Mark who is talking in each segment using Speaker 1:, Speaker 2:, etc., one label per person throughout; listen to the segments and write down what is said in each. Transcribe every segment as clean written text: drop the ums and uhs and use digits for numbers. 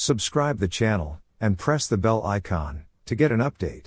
Speaker 1: Subscribe the channel and press the bell icon to get an update.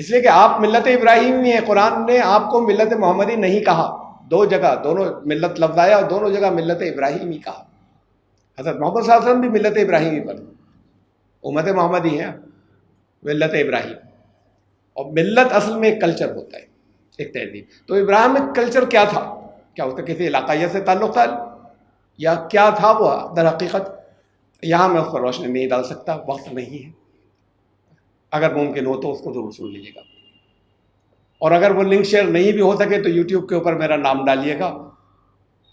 Speaker 2: اس لیے کہ آپ ملت ابراہیمی ہیں، قرآن نے آپ کو ملت محمدی نہیں کہا، دو جگہ دونوں ملت لفظ آیا اور دونوں جگہ ملت ابراہیمی کہا. حضرت محمد صلی اللہ علیہ وسلم بھی ملت ابراہیمی پر، امت محمدی ہے، ملت ابراہیم. اور ملت اصل میں ایک کلچر ہوتا ہے، ایک تہذیب. تو ابراہیمک کلچر کیا تھا؟ کیا اس کا کسی علاقائیت سے تعلق تھا یا کیا تھا وہ در حقیقت؟ یہاں میں اس پر روشنی نہیں ڈال سکتا، وقت نہیں ہے. اگر ممکن ہو تو اس کو ضرور سن لیجیے گا، اور اگر وہ لنک شیئر نہیں بھی ہو سکے تو یوٹیوب کے اوپر میرا نام ڈالیے گا،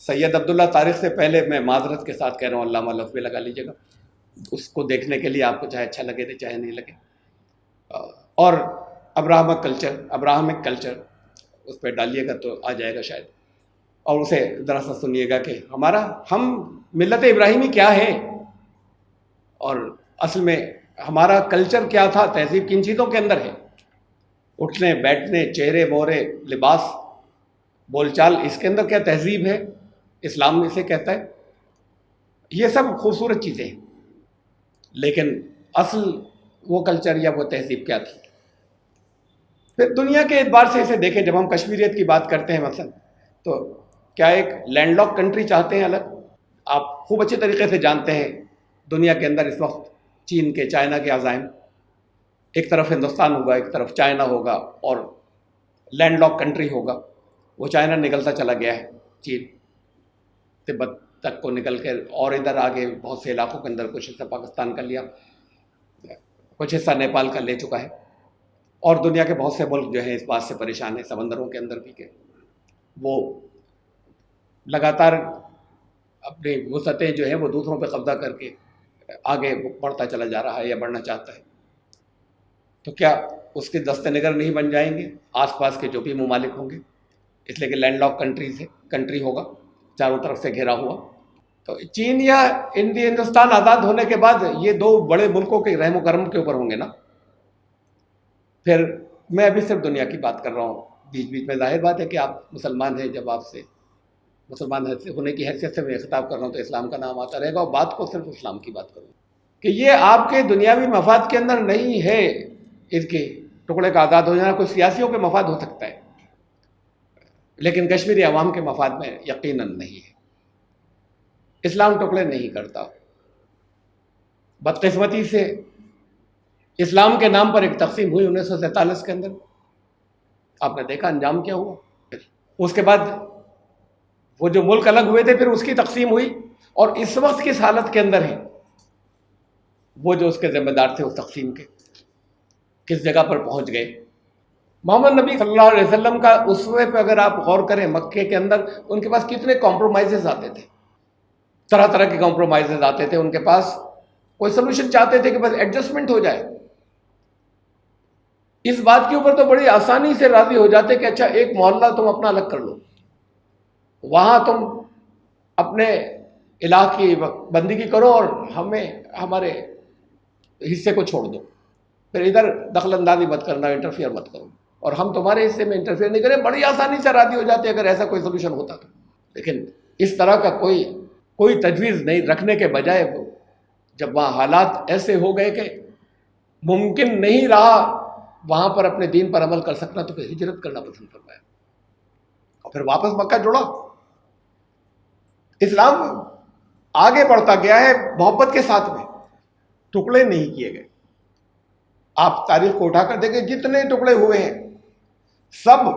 Speaker 2: سید عبداللہ طارق سے پہلے میں معذرت کے ساتھ کہہ رہا ہوں، علامہ لفظ لگا لیجیے گا. اس کو دیکھنے کے لیے آپ کو چاہے اچھا لگے تو چاہے نہیں لگے. اور ابراہمک کلچر اس پہ ڈالیے گا تو آ جائے گا شاید. اور اسے ذرا سا سنیے گا کہ ہم ملت ابراہیمی کیا ہے، اور اصل میں ہمارا کلچر کیا تھا، تہذیب کن چیزوں کے اندر ہے. اٹھنے بیٹھنے، چہرے مورے، لباس، بول چال، اس کے اندر کیا تہذیب ہے، اسلام اسے کہتا ہے. یہ سب خوبصورت چیزیں ہیں، لیکن اصل وہ کلچر یا وہ تہذیب کیا تھی؟ پھر دنیا کے اعتبار سے اسے دیکھیں. جب ہم کشمیریت کی بات کرتے ہیں مثلا، تو کیا ایک لینڈ لاک کنٹری چاہتے ہیں الگ؟ آپ خوب اچھے طریقے سے جانتے ہیں دنیا کے اندر اس وقت چین کے، چائنا کے عزائم. ایک طرف ہندوستان ہوگا، ایک طرف چائنا ہوگا، اور لینڈ لاک کنٹری ہوگا. وہ چائنا نکلتا چلا گیا ہے، چین تبت تک کو نکل کے، اور ادھر آگے بہت سے علاقوں کے اندر کچھ حصہ پاکستان کا لیا، کچھ حصہ نیپال کا لے چکا ہے. اور دنیا کے بہت سے ملک جو ہیں اس بات سے پریشان ہیں، سمندروں کے اندر بھی، کہ وہ لگاتار اپنی وسعتیں جو ہیں وہ دوسروں پہ قبضہ کر کے آگے بڑھتا چلا جا رہا ہے یا بڑھنا چاہتا ہے. تو کیا اس کے دست نگر نہیں بن جائیں گے آس پاس کے جو بھی ممالک ہوں گے؟ اس لیے کہ لینڈ لاک کنٹری ہوگا، چاروں طرف سے گھرا ہوا. تو چین یا ہندوستان آزاد ہونے کے بعد یہ دو بڑے ملکوں کے رحم و کرم کے اوپر ہوں گے نا. پھر میں ابھی صرف دنیا کی بات کر رہا ہوں، بیچ بیچ میں ظاہر بات ہے کہ آپ مسلمان ہیں، جب آپ سے مسلمان ہونے کی حیثیت سے میں خطاب کر رہا ہوں تو اسلام کا نام آتا رہے گا، اور بات کو صرف اسلام کی بات کروں کہ یہ آپ کے دنیاوی مفاد کے اندر نہیں ہے. اس کے ٹکڑے کا آزاد ہو جانا کوئی سیاسیوں کے مفاد ہو سکتا ہے، لیکن کشمیری عوام کے مفاد میں یقیناً نہیں ہے. اسلام ٹکڑے نہیں کرتا. بدقسمتی سے اسلام کے نام پر ایک تقسیم ہوئی 1947 کے اندر، آپ نے دیکھا انجام کیا ہوا. اس کے بعد وہ جو ملک الگ ہوئے تھے پھر اس کی تقسیم ہوئی، اور اس وقت کس حالت کے اندر ہیں وہ جو اس کے ذمہ دار تھے اس تقسیم کے، کس جگہ پر پہنچ گئے. محمد نبی صلی اللہ علیہ وسلم کا اسوے پہ اگر آپ غور کریں، مکے کے اندر ان کے پاس کتنے کمپرومائزز آتے تھے، طرح طرح کے کمپرومائزز آتے تھے ان کے پاس. کوئی سلوشن چاہتے تھے کہ بس ایڈجسٹمنٹ ہو جائے. اس بات کے اوپر تو بڑی آسانی سے راضی ہو جاتے کہ اچھا ایک محلہ تم اپنا الگ کر لو، وہاں تم اپنے الہ کی بندگی کرو اور ہمیں ہمارے حصے کو چھوڑ دو، پھر ادھر دخل اندازی مت کرنا، انٹرفیئر مت کرو، اور ہم تمہارے حصے میں انٹرفیئر نہیں کریں. بڑی آسانی سے راضی ہو جاتے اگر ایسا کوئی سلوشن ہوتا تو. لیکن اس طرح کا کوئی تجویز نہیں رکھنے کے بجائے جب وہاں حالات ایسے ہو گئے کہ ممکن نہیں رہا وہاں پر اپنے دین پر عمل کر سکنا، تو پھر ہجرت کرنا پسند فرمایا اور پھر واپس مکہ جوڑا. اسلام آگے بڑھتا گیا ہے محبت کے ساتھ میں، ٹکڑے نہیں کیے گئے. آپ تاریخ کو اٹھا کر دیکھیں، جتنے ٹکڑے ہوئے ہیں سب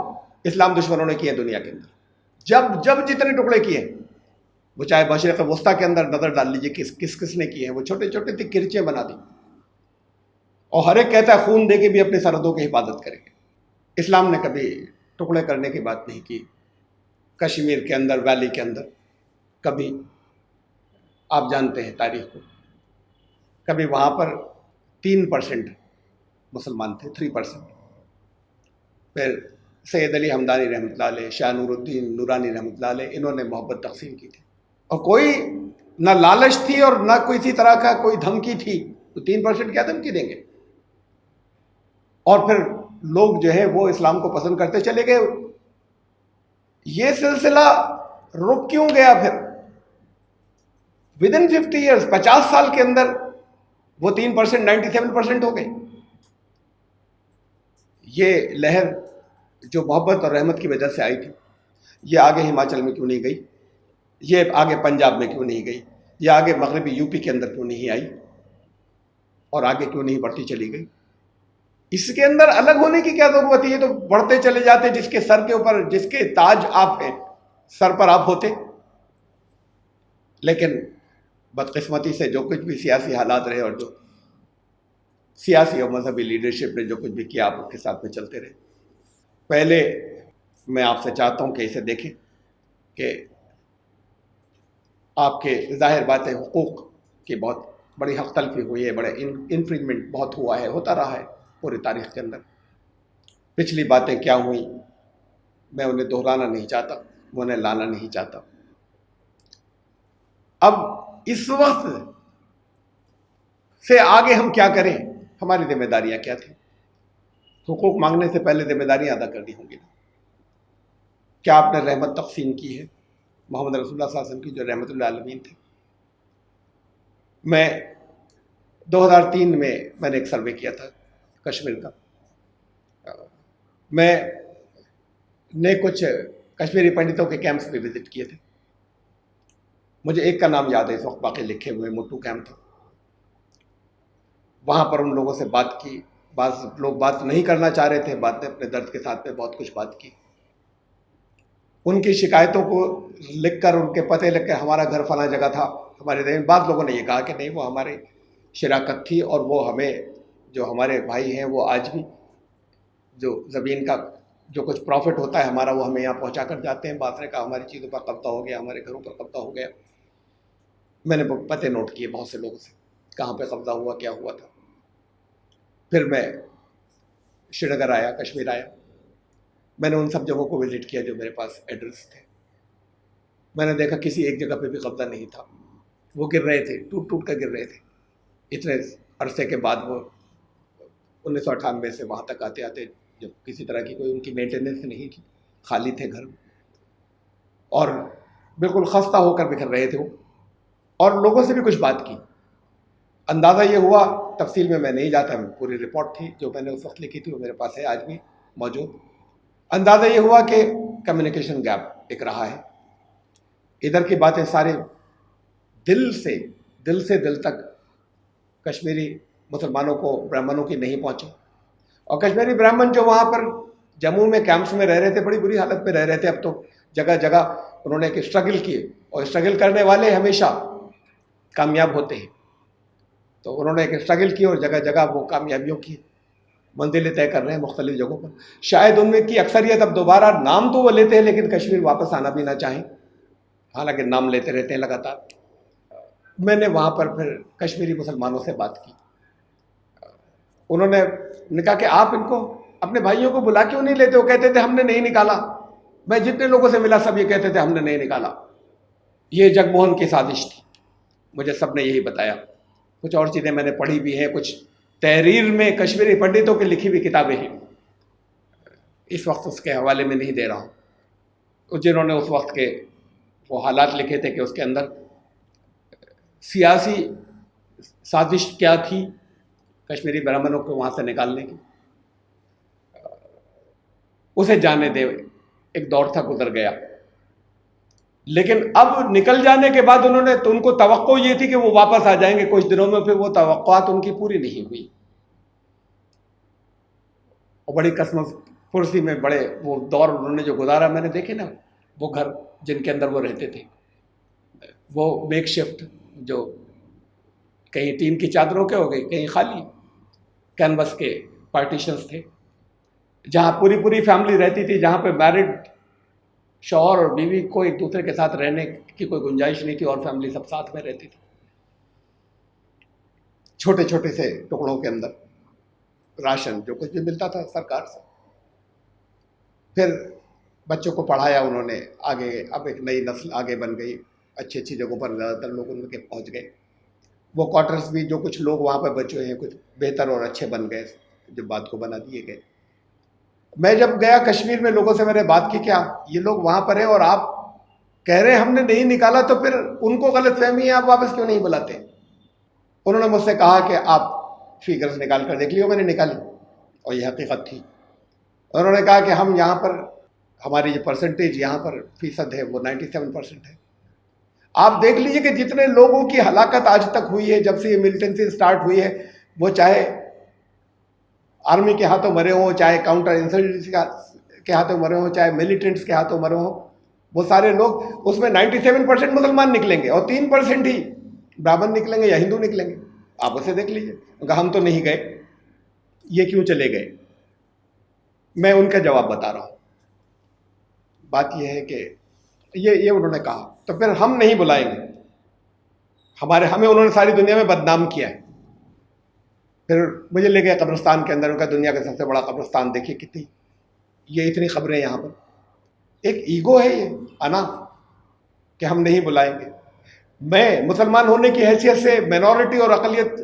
Speaker 2: اسلام دشمنوں نے کیے دنیا کے اندر. جب جتنے ٹکڑے کیے، وہ چاہے مشرق وسطیٰ کے اندر نظر ڈال لیجیے کس نے کیے ہیں. وہ چھوٹے چھوٹے تھی کرچیں بنا دی، اور ہر ایک کہتا ہے خون دے کے بھی اپنی سرحدوں کی حفاظت کریں گے. اسلام نے کبھی ٹکڑے کرنے کی بات نہیں کی. کشمیر کے اندر، ویلی کے اندر کبھی، آپ جانتے ہیں تاریخ کو، کبھی وہاں پر 3% مسلمان تھے، 3%. پھر سید علی حمدانی رحمۃ اللہ علیہ، شاہ نور الدین نورانی رحمۃ اللہ علیہ، انہوں نے محبت تقسیم کی تھی، اور کوئی نہ لالچ تھی اور نہ کسی طرح کا کوئی دھمکی تھی. تو 3% کیا دھمکی دیں گے؟ اور پھر لوگ جو ہے وہ اسلام کو پسند کرتے چلے گئے. یہ سلسلہ رک کیوں گیا؟ پھر ودن 50 ایئرس، 50 سال کے اندر وہ 3% 97% ہو گئے. یہ لہر جو محبت اور رحمت کی وجہ سے آئی تھی، یہ آگے ہماچل میں کیوں نہیں گئی؟ یہ آگے پنجاب میں کیوں نہیں گئی؟ یہ آگے مغربی یو پی کے اندر کیوں نہیں آئی؟ اور آگے کیوں نہیں بڑھتی چلی گئی؟ اس کے اندر الگ ہونے کی کیا ضرورت ہے؟ یہ تو بڑھتے چلے جاتے، جس کے سر کے اوپر، جس کے تاج آپ ہیں، سر پر آپ ہوتے. لیکن بدقسمتی سے جو کچھ بھی سیاسی حالات رہے اور جو سیاسی اور مذہبی لیڈرشپ نے جو کچھ بھی کیا، آپ اس کے ساتھ میں چلتے رہے. پہلے میں آپ سے چاہتا ہوں کہ اسے دیکھیں کہ آپ کے ظاہر بات ہے حقوق کی بہت بڑی حق تلفی ہوئی ہے، بڑے انفرنجمنٹ بہت ہوا ہے، ہوتا رہا ہے پوری تاریخ کے اندر. پچھلی باتیں کیا ہوئیں میں انہیں دہرانا نہیں چاہتا، میں انہیں لانا نہیں چاہتا. اب اس وقت سے آگے ہم کیا کریں؟ ہماری ذمہ داریاں کیا تھیں؟ حقوق مانگنے سے پہلے ذمہ داریاں ادا کرنی ہوں گی. کیا آپ نے رحمت تقسیم کی ہے؟ محمد رسول اللہ صلی اللہ علیہ وسلم کی جو رحمت للعالمین تھے. میں 2003 میں نے ایک سروے کیا تھا کشمیر کا. میں نے کچھ کشمیری پنڈتوں کے کیمپس بھی وزٹ کیے تھے. مجھے ایک کا نام یاد ہے اس وقت، باقی لکھے ہوئے، موٹو کیمپ تھا. وہاں پر ان لوگوں سے بات کی. بعض لوگ بات نہیں کرنا چاہ رہے تھے، بات نے اپنے درد کے ساتھ میں بہت کچھ بات کی. ان کی شکایتوں کو لکھ کر، ان کے پتے لکھ کر، ہمارا گھر فلاں جگہ تھا ہمارے دین. بعض لوگوں نے یہ کہا کہ نہیں، وہ ہماری شراکت تھی اور وہ ہمیں، جو ہمارے بھائی ہیں، وہ آج بھی جو زمین کا جو کچھ پروفٹ ہوتا ہے ہمارا، وہ ہمیں یہاں پہنچا کر جاتے ہیں. بعض نے کہا ہماری چیزوں پر قبضہ ہو گیا، ہمارے گھروں پر قبضہ ہو گیا. میں نے پتے نوٹ کیے بہت سے لوگوں سے، کہاں پہ قبضہ ہوا، کیا ہوا تھا. پھر میں شری نگر آیا، کشمیر آیا. میں نے ان سب جگہوں کو وزٹ کیا جو میرے پاس ایڈریس تھے. میں نے دیکھا کسی ایک جگہ پہ بھی قبضہ نہیں تھا. وہ گر رہے تھے، ٹوٹ ٹوٹ کر گر رہے تھے. اتنے عرصے کے بعد وہ 1998 سے وہاں تک آتے آتے جب کسی طرح کی کوئی ان کی مینٹیننس نہیں تھی، خالی تھے گھر، اور بالکل خستہ ہو کر بکھر رہے تھے وہ. اور لوگوں سے بھی کچھ بات کی. اندازہ یہ ہوا، تفصیل میں نہیں جاتا، پوری رپورٹ تھی جو میں نے اس وقت لکھی تھی، وہ میرے پاس ہے آج بھی موجود. اندازہ یہ ہوا کہ کمیونیکیشن گیپ ایک رہا ہے. ادھر کی باتیں سارے دل سے دل تک کشمیری مسلمانوں کو، برہمنوں کی نہیں پہنچی. اور کشمیری برہمن جو وہاں پر جموں میں کیمپس میں رہ رہے تھے، بڑی بری حالت میں رہ رہے تھے. اب تو جگہ جگہ انہوں نے ایک اسٹرگل کیے، اور اسٹرگل کرنے والے ہمیشہ کامیاب ہوتے ہیں. تو انہوں نے ایک اسٹرگل کی اور جگہ جگہ وہ کامیابیوں کی منزلیں طے کر رہے ہیں مختلف جگہوں پر. شاید ان میں کی اکثریت اب دوبارہ نام تو وہ لیتے ہیں لیکن کشمیر واپس آنا بھی نہ چاہیں، حالانکہ نام لیتے رہتے ہیں لگاتار. میں نے وہاں پر پھر کشمیری مسلمانوں سے بات کی. انہوں نے کہا کہ آپ ان کو، اپنے بھائیوں کو بلا کیوں نہیں لیتے؟ وہ کہتے تھے ہم نے نہیں نکالا. میں جتنے لوگوں سے ملا سب یہ کہتے تھے ہم نے نہیں نکالا، یہ جگموہن کی سازش تھی. مجھے سب نے یہی بتایا. کچھ اور چیزیں میں نے پڑھی بھی ہیں، کچھ تحریر میں کشمیری پنڈتوں کی لکھی ہوئی کتابیں ہیں. اس وقت اس کے حوالے میں نہیں دے رہا ہوں، جنہوں نے اس وقت کے وہ حالات لکھے تھے کہ اس کے اندر سیاسی سازش کیا تھی کشمیری برہمنوں کو وہاں سے نکالنے کی. اسے جانے دے، ایک دور تھا، گزر گیا. لیکن اب نکل جانے کے بعد انہوں نے، تو ان کو توقع یہ تھی کہ وہ واپس آ جائیں گے کچھ دنوں میں. پھر وہ توقعات ان کی پوری نہیں ہوئی، اور بڑی قسمت پرسی میں بڑے وہ دور انہوں نے جو گزارا، میں نے دیکھے نا وہ گھر جن کے اندر وہ رہتے تھے، وہ میک شفٹ، جو کہیں ٹین کی چادروں کے ہو گئی، کہیں خالی کینوس کے پارٹیشنز تھے، جہاں پوری فیملی رہتی تھی، جہاں پہ میرڈ شوہر اور بیوی کو ایک دوسرے کے ساتھ رہنے کی کوئی گنجائش نہیں تھی، اور فیملی سب ساتھ میں رہتی تھی، چھوٹے چھوٹے سے ٹکڑوں کے اندر. راشن جو کچھ بھی ملتا تھا سرکار سے. پھر بچوں کو پڑھایا انہوں نے آگے. اب ایک نئی نسل آگے بن گئی، اچھی جگہوں پر زیادہ تر لوگ ان کے پہنچ گئے. وہ کوارٹرز بھی جو کچھ لوگ وہاں پہ بچے ہیں کچھ بہتر اور اچھے بن گئے، جو بات کو بنا دیے گئے. میں جب گیا کشمیر میں، لوگوں سے میں نے بات کی، کیا یہ لوگ وہاں پر ہیں اور آپ کہہ رہے ہیں ہم نے نہیں نکالا، تو پھر ان کو غلط فہمی ہے، آپ واپس کیوں نہیں بلاتے؟ انہوں نے مجھ سے کہا کہ آپ فیگرز نکال کر دیکھ لیو. میں نے نکالی اور یہ حقیقت تھی. انہوں نے کہا کہ ہم یہاں پر ہماری جو پرسنٹیج یہاں پر فیصد ہے وہ 97% ہے. آپ دیکھ لیجئے کہ جتنے لوگوں کی ہلاکت آج تک ہوئی ہے جب سے یہ ملیٹنسی سٹارٹ ہوئی ہے، وہ چاہے آرمی کے ہاتھوں مرے ہوں، چاہے کاؤنٹر انسرجنسی کے ہاتھوں مرے ہوں، چاہے ملیٹنٹس کے ہاتھوں مرے ہوں، وہ سارے لوگ اس میں 97% مسلمان نکلیں گے اور 3% ہی برہمن نکلیں گے یا ہندو نکلیں گے. آپ اسے دیکھ لیجئے. ہم تو نہیں گئے، یہ کیوں چلے گئے؟ میں ان کا جواب بتا رہا ہوں. بات یہ ہے کہ یہ انہوں نے کہا تو پھر ہم نہیں بلائیں گے. ہمیں انہوں نے ساری دنیا میں بدنام کیا ہے. پھر مجھے لے گئے قبرستان کے اندر، ان کا دنیا کا سب سے بڑا قبرستان دیکھیے کتنی، یہ اتنی خبریں یہاں پر. ایک ایگو ہے یہ انا کہ ہم نہیں بلائیں گے. میں مسلمان ہونے کی حیثیت سے، مینورٹی اور اقلیت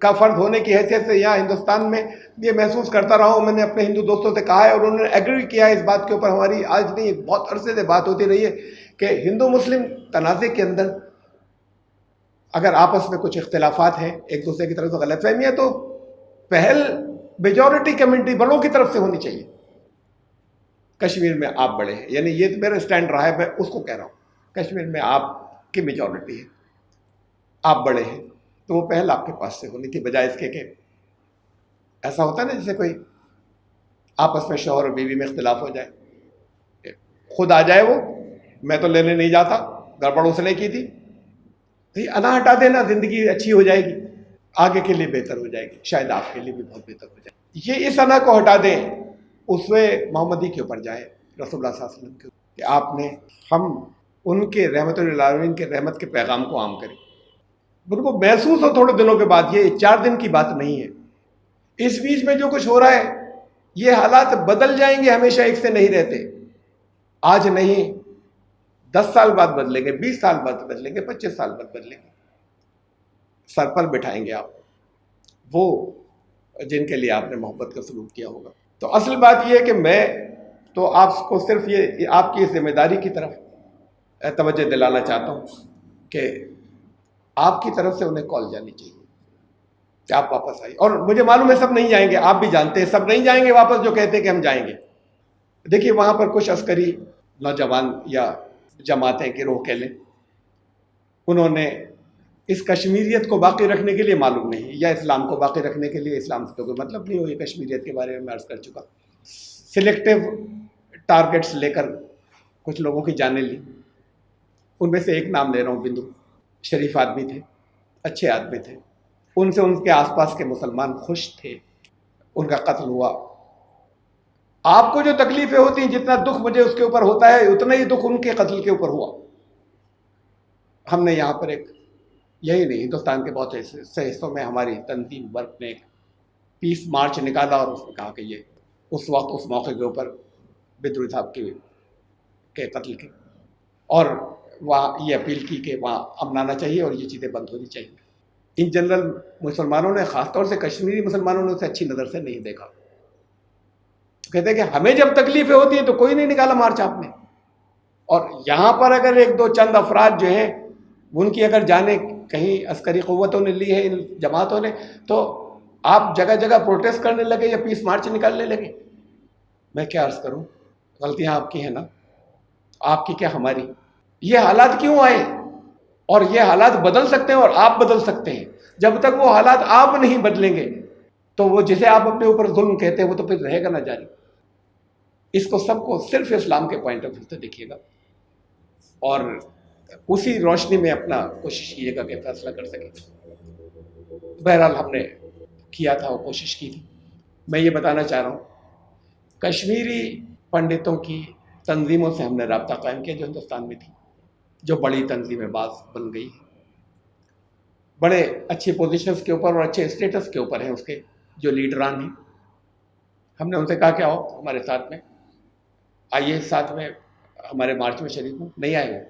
Speaker 2: کا فرد ہونے کی حیثیت سے یہاں ہندوستان میں یہ محسوس کرتا رہا ہوں. میں نے اپنے ہندو دوستوں سے کہا ہے اور انہوں نے ایگری کیا ہے اس بات کے اوپر. ہماری آج نہیں بہت عرصے سے بات ہوتی رہی ہے کہ ہندو مسلم تنازع کے اندر اگر آپس میں کچھ اختلافات ہیں، ایک دوسرے کی طرف سے غلط فہمی ہے، تو پہل میجورٹی کمیونٹی بڑوں کی طرف سے ہونی چاہیے. کشمیر میں آپ بڑے ہیں، یعنی یہ میرا اسٹینڈ رہا ہے، میں اس کو کہہ رہا ہوں. کشمیر میں آپ کی میجورٹی ہے، آپ بڑے ہیں، تو وہ پہل آپ کے پاس سے ہونی تھی، بجائے اس کے کہ ایسا ہوتا ہے نا جیسے کوئی آپس میں شوہر اور بیوی میں اختلاف ہو جائے، خود آ جائے وہ، میں تو لینے نہیں جاتا، گڑبڑ اس نے کی تھی. انا ہٹا دینا، زندگی اچھی ہو جائے گی، آگے کے لیے بہتر ہو جائے گی، شاید آپ کے لیے بھی بہت بہتر ہو جائے گی. یہ اس انا کو ہٹا دیں، اسوے محمدی کے اوپر جائے، رسول اللہ صلی اللہ علیہ وسلم کے اوپر، کہ آپ نے ہم ان کے رحمت للعالمین کے رحمت کے پیغام کو عام کریں. ان کو محسوس ہو تھوڑے دنوں کے بعد، یہ 4 دن کی بات نہیں ہے. اس بیچ میں جو کچھ ہو رہا ہے، یہ حالات بدل جائیں گے، ہمیشہ ایک سے نہیں رہتے. آج نہیں، 10 سال بعد بدلیں گے، 20 سال بعد بدلیں گے، 25 سال بعد بدلیں گے. سر پر بٹھائیں گے آپ وہ جن کے لیے آپ نے محبت کا سلوک کیا ہوگا. تو اصل بات یہ ہے کہ میں تو آپ کو صرف یہ آپ کی ذمہ داری کی طرف توجہ دلانا چاہتا ہوں کہ آپ کی طرف سے انہیں کال جانی چاہیے کہ آپ واپس آئیے. اور مجھے معلوم ہے سب نہیں جائیں گے، آپ بھی جانتے ہیں سب نہیں جائیں گے واپس جو کہتے ہیں کہ ہم جائیں گے. دیکھیے وہاں پر کچھ عسکری نوجوان یا جماعتیں گروہ کہہ لیں، انہوں نے اس کشمیریت کو باقی رکھنے کے لیے، معلوم نہیں، یا اسلام کو باقی رکھنے کے لیے، اسلام سے تو کوئی مطلب نہیں ہو، یہ کشمیریت کے بارے میں عرض کر چکا، سلیکٹیو ٹارگٹس لے کر کچھ لوگوں کی جانیں لی. ان میں سے ایک نام لے رہا ہوں، بندو. شریف آدمی تھے، اچھے آدمی تھے، ان سے ان کے آس پاس کے مسلمان خوش تھے. ان کا قتل ہوا. آپ کو جو تکلیفیں ہوتی ہیں، جتنا دکھ مجھے اس کے اوپر ہوتا ہے، اتنا ہی دکھ ان کے قتل کے اوپر ہوا. ہم نے یہاں پر ایک، یہی نہیں، ہندوستان کے بہت سے حصوں میں ہماری تنظیم ورک نے ایک پیس مارچ نکالا اور اس نے کہا کہ یہ اس وقت اس موقع کے اوپر بدروی صاحب کے قتل کے، اور وہاں یہ اپیل کی کہ وہاں امن آنا چاہیے اور یہ چیزیں بند ہونی چاہیے. ان جنرل مسلمانوں نے، خاص طور سے کشمیری مسلمانوں نے اسے اچھی نظر سے نہیں دیکھا. کہتے ہیں کہ ہمیں جب تکلیفیں ہوتی ہیں تو کوئی نہیں نکالا مارچ آپ نے، اور یہاں پر اگر ایک دو چند افراد جو ہیں ان کی اگر جانیں کہیں عسکری قوتوں نے لی ہے، ان جماعتوں نے، تو آپ جگہ جگہ پروٹیسٹ کرنے لگے یا پیس مارچ نکالنے لگے. میں کیا عرض کروں، غلطیاں آپ کی ہیں نا، آپ کی کیا ہماری. یہ حالات کیوں آئے؟ اور یہ حالات بدل سکتے ہیں اور آپ بدل سکتے ہیں. جب تک وہ حالات آپ نہیں بدلیں گے تو وہ جسے آپ اپنے اوپر ظلم کہتے ہیں وہ تو پھر رہے گا نہ جاری. اس کو سب کو صرف اسلام کے پوائنٹ آف ویو سے دیکھیے گا اور اسی روشنی میں اپنا کوشش کیے گا کہ فیصلہ کر سکیں. بہرحال ہم نے کیا تھا، وہ کوشش کی تھی. میں یہ بتانا چاہ رہا ہوں، کشمیری پنڈتوں کی تنظیموں سے ہم نے رابطہ قائم کیا جو ہندوستان میں تھی، جو بڑی تنظیمیں بعض بن گئی ہیں، بڑے اچھے پوزیشنز کے اوپر اور اچھے اسٹیٹس کے اوپر ہیں اس کے جو لیڈران ہیں. ہم نے ان سے کہا کہ آؤ ہمارے ساتھ میں آئیے، ساتھ میں ہمارے مارچ میں شریک ہوں. نہیں آئے، وہ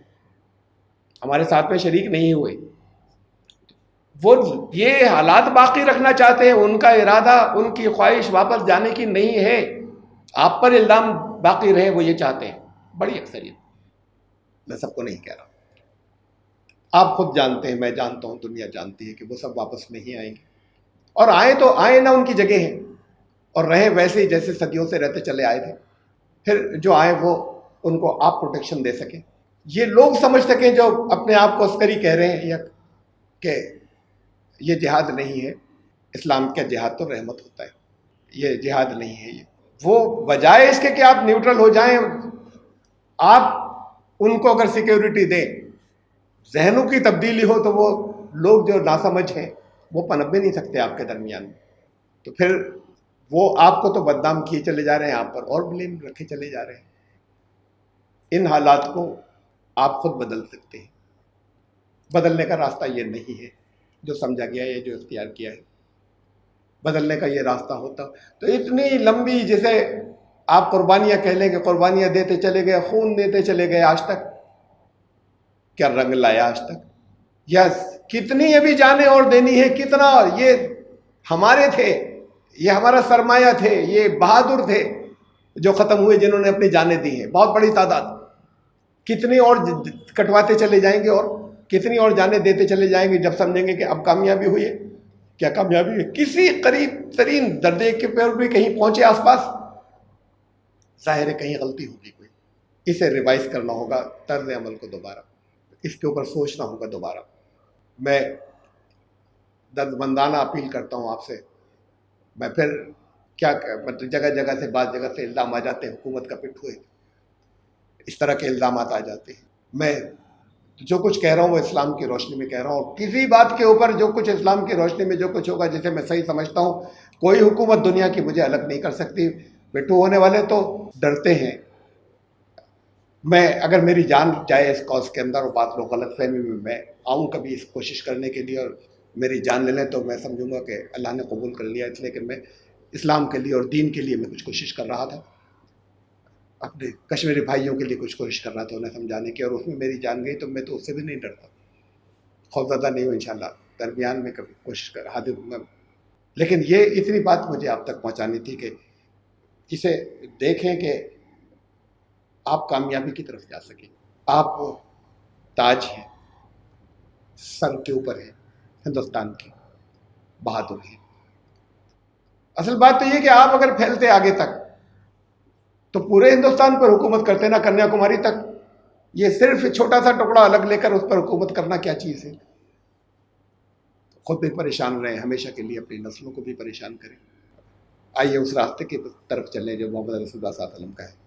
Speaker 2: ہمارے ساتھ میں شریک نہیں ہوئے. وہ یہ حالات باقی رکھنا چاہتے ہیں، ان کا ارادہ، ان کی خواہش واپس جانے کی نہیں ہے. آپ پر الزام باقی رہے، وہ یہ چاہتے ہیں، بڑی اکثریت. میں سب کو نہیں کہہ رہا، آپ خود جانتے ہیں، میں جانتا ہوں، دنیا جانتی ہے کہ وہ سب واپس نہیں آئیں گے. اور آئیں تو آئیں نہ، ان کی جگہ ہیں. اور رہیں ویسے ہی جیسے صدیوں سے رہتے چلے آئے تھے، پھر جو آئے وہ ان کو آپ پروٹیکشن دے سکیں، یہ لوگ سمجھ سکیں جو اپنے آپ کو عسکری کہہ رہے ہیں، یا کہ یہ جہاد نہیں ہے، اسلام کا جہاد تو رحمت ہوتا ہے، یہ جہاد نہیں ہے۔ یہ وہ بجائے اس کے کہ آپ نیوٹرل ہو جائیں، آپ ان کو اگر سیکیورٹی دیں، ذہنوں کی تبدیلی ہو، تو وہ لوگ جو ناسمجھ ہیں وہ پنپ بھی نہیں سکتے آپ کے درمیان میں، تو پھر وہ آپ کو تو بدنام کیے چلے جا رہے ہیں، آپ پر اور بلیم رکھے چلے جا رہے ہیں۔ ان حالات کو آپ خود بدل سکتے ہیں، بدلنے کا راستہ یہ نہیں ہے جو سمجھا گیا ہے، جو اختیار کیا ہے۔ بدلنے کا یہ راستہ ہوتا تو اتنی لمبی، جیسے آپ قربانیاں کہہ لیں کہ قربانیاں دیتے چلے گئے، خون دیتے چلے گئے، آج تک کیا رنگ لایا؟ آج تک یا کتنی ابھی جانیں اور دینی ہے، کتنا یہ ہمارے تھے، یہ ہمارا سرمایہ تھے، یہ بہادر تھے جو ختم ہوئے، جنہوں نے اپنی جانیں دی ہیں، بہت بڑی تعداد، کتنی اور کٹواتے چلے جائیں گے، اور کتنی اور جانیں دیتے چلے جائیں گے جب سمجھیں گے کہ اب کامیابی ہوئی ہے۔ کیا کامیابی ہے؟ کسی قریب ترین درجے کے پر بھی کہیں پہنچے آس پاس، ظاہر ہے کہیں غلطی ہوگی کوئی، اسے ریوائز کرنا ہوگا، طرز عمل کو دوبارہ اس کے اوپر سوچنا ہوگا دوبارہ۔ میں دردمندانہ اپیل کرتا ہوں آپ سے، میں پھر کیا مطلب جگہ جگہ سے، بعض جگہ سے الزام آ جاتے ہیں، حکومت کا پٹ ہوئے، اس طرح کے الزامات آ جاتے ہیں۔ میں جو کچھ کہہ رہا ہوں وہ اسلام کی روشنی میں کہہ رہا ہوں، اور کسی بات کے اوپر جو کچھ اسلام کی روشنی میں جو کچھ ہوگا، جسے میں صحیح سمجھتا ہوں، کوئی حکومت دنیا کی مجھے الگ نہیں کر سکتی۔ پٹھو ہونے والے تو ڈرتے ہیں، میں اگر میری جان جائے اس کاز کے اندر، اور بات لوگ غلط فہمی میں آؤں کبھی اس کوشش کرنے کے لیے اور میری جان لے لیں، تو میں سمجھوں گا کہ اللہ نے قبول کر لیا، اس لیے کہ میں اسلام کے لیے اور دین کے لیے میں کچھ کوشش کر رہا تھا، اپنے کشمیری بھائیوں کے لیے کچھ کوشش کر رہا تھا انہیں سمجھانے کی، اور اس میں میری جان گئی تو میں تو اس سے بھی نہیں ڈرتا، خوفزدہ نہیں ہوں انشاءاللہ، درمیان میں کبھی کوشش کر حاضر ہوں گا۔ لیکن یہ اتنی بات مجھے آپ تک پہنچانی تھی کہ اسے دیکھیں کہ آپ کامیابی کی طرف جا سکیں۔ آپ تاج ہیں، سر کے اوپر ہے، ہندوستان کی بہادر ہیں۔ اصل بات تو یہ کہ آپ اگر پھیلتے آگے تک تو پورے ہندوستان پر حکومت کرتے، نہ کنیا کماری تک، یہ صرف چھوٹا سا ٹکڑا الگ لے کر اس پر حکومت کرنا کیا چیز ہے؟ خود بھی پریشان رہیں، ہمیشہ کے لیے اپنی نسلوں کو بھی پریشان کریں۔ آئیے اس راستے کی طرف چلیں جو محمد رسول اللہ صلی اللہ علیہ وسلم کا ہے،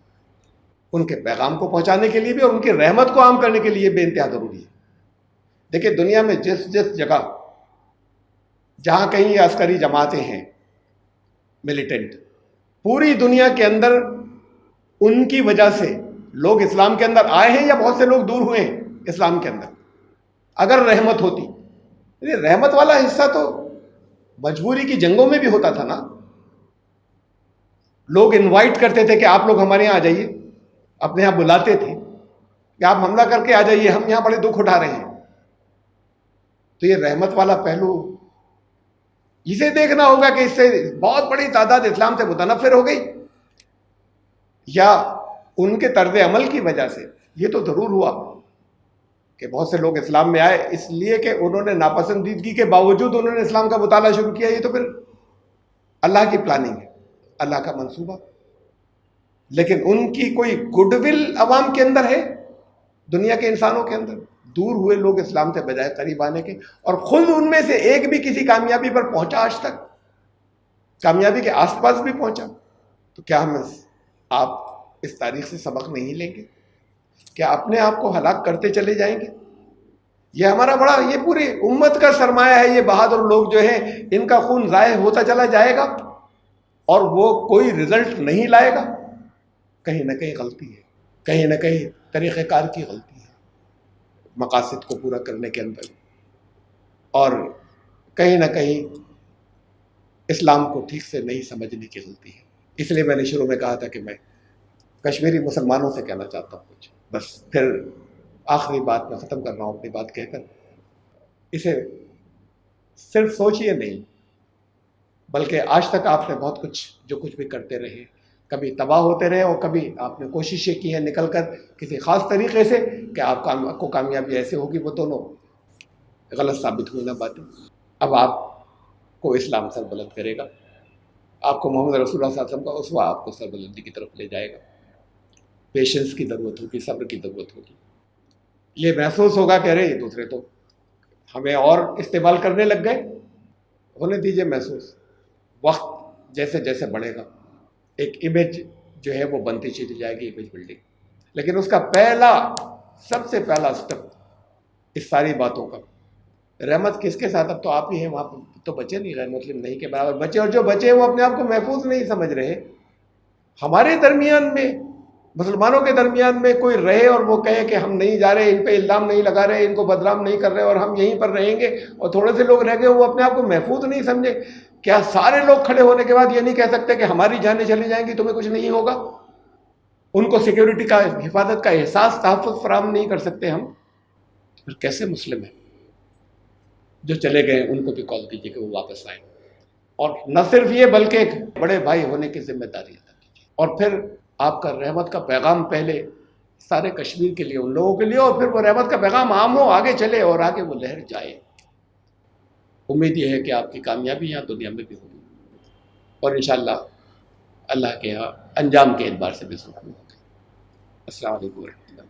Speaker 2: ان کے پیغام کو پہنچانے کے لیے بھی اور ان کی رحمت کو عام کرنے کے لیے بے انتہا ضروری ہے۔ دیکھیں دنیا میں جس جگہ جہاں کہیں یہ عسکری جماعتیں ہیں، ملیٹنٹ، پوری دنیا کے اندر ان کی وجہ سے لوگ اسلام کے اندر آئے ہیں یا بہت سے لوگ دور ہوئے ہیں اسلام کے اندر۔ اگر رحمت ہوتی، رحمت والا حصہ تو مجبوری کی جنگوں میں بھی ہوتا تھا نا، لوگ انوائٹ کرتے تھے کہ آپ لوگ ہمارے یہاں آ جائیے، اپنے یہاں بلاتے تھے کہ آپ حملہ کر کے آ جائیے، ہم یہاں بڑے دکھ اٹھا رہے ہیں۔ تو یہ رحمت والا پہلو اسے دیکھنا ہوگا کہ اس سے بہت بڑی تعداد اسلام سے متنفر ہو گئی، یا ان کے طرز عمل کی وجہ سے یہ تو ضرور ہوا کہ بہت سے لوگ اسلام میں آئے اس لیے کہ انہوں نے ناپسندیدگی کے باوجود انہوں نے اسلام کا مطالعہ شروع کیا۔ یہ تو پھر اللہ کی پلاننگ ہے، اللہ کا منصوبہ۔ لیکن ان کی کوئی گڈ ول عوام کے اندر ہے، دنیا کے انسانوں کے اندر؟ دور ہوئے لوگ اسلام سے بجائے قریب آنے کے، اور خود ان میں سے ایک بھی کسی کامیابی پر پہنچا، آج تک کامیابی کے آس پاس بھی پہنچا، تو کیا ہم آپ اس تاریخ سے سبق نہیں لیں گے؟ کیا اپنے آپ کو ہلاک کرتے چلے جائیں گے؟ یہ ہمارا بڑا، یہ پوری امت کا سرمایہ ہے، یہ بہادر لوگ جو ہیں ان کا خون ضائع ہوتا چلا جائے گا اور وہ کوئی رزلٹ نہیں لائے گا۔ کہیں نہ کہیں غلطی ہے، کہیں نہ کہیں طریقہ کار کی غلطی ہے مقاصد کو پورا کرنے کے اندر، اور کہیں نہ کہیں اسلام کو ٹھیک سے نہیں سمجھنے کی غلطی ہے۔ اس لیے میں نے شروع میں کہا تھا کہ میں کشمیری مسلمانوں سے کہنا چاہتا ہوں کچھ، بس پھر آخری بات میں ختم کر رہا ہوں اپنی بات کہہ کر، اسے صرف سوچیے نہیں بلکہ آج تک آپ نے بہت کچھ جو کچھ بھی کرتے رہے، کبھی تباہ ہوتے رہے اور کبھی آپ نے کوششیں کی ہیں نکل کر کسی خاص طریقے سے کہ آپ کو کامیابی ایسے ہوگی، وہ دونوں غلط ثابت ہوئی نہ باتیں۔ اب آپ کو اسلام سر بلند کرے گا، آپ کو محمد رسول اللہ صلی اللہ علیہ وسلم کا اسوہ آپ کو سربلندی کی طرف لے جائے گا. پیشنس کی ضرورت ہوگی, صبر کی ضرورت ہوگی. یہ محسوس ہوگا کہ ارے یہ دوسرے تو ہمیں اور استعمال کرنے لگ گئے. ہونے دیجیے محسوس. وقت جیسے جیسے بڑھے گا ایک امیج جو ہے وہ بنتی چلی جائے گی, امیج بلڈنگ. لیکن اس کا سب سے پہلا اسٹیپ اس ساری باتوں کا, رحمت کس کے ساتھ؟ اب تو آپ ہی ہیں, وہاں تو بچے نہیں, غیر مسلم نہیں کے برابر بچے, اور جو بچے وہ اپنے آپ کو محفوظ نہیں سمجھ رہے. ہمارے درمیان میں, مسلمانوں کے درمیان میں کوئی رہے اور وہ کہے کہ ہم نہیں جا رہے, ان پہ الزام نہیں لگا رہے, ان کو بدنام نہیں کر رہے اور ہم یہیں پر رہیں گے, اور تھوڑے سے لوگ رہ گئے وہ اپنے آپ کو محفوظ نہیں سمجھے, کیا سارے لوگ کھڑے ہونے کے بعد یہ نہیں کہہ سکتے کہ ہماری جانیں چلی جائیں گی, تمہیں کچھ نہیں ہوگا؟ ان کو سیکیورٹی کا, حفاظت کا احساس, تحفظ فراہم نہیں کر سکتے ہم, پھر کیسے مسلم ہیں؟ جو چلے گئے ان کو بھی کال کیجیے کہ وہ واپس آئیں, اور نہ صرف یہ بلکہ ایک بڑے بھائی ہونے کی ذمہ داری ادا کیجیے. اور پھر آپ کا رحمت کا پیغام پہلے سارے کشمیر کے لیے, ان لوگوں کے لیے, اور پھر وہ رحمت کا پیغام عام ہو, آگے چلے اور آگے وہ لہر جائے. امید یہ ہے کہ آپ کی کامیابی یہاں دنیا میں بھی ہوگی, اور انشاءاللہ اللہ کے یہاں انجام کے اعتبار سے بھی ضرور ہوگی. السلام علیکم ورحمۃ اللہ.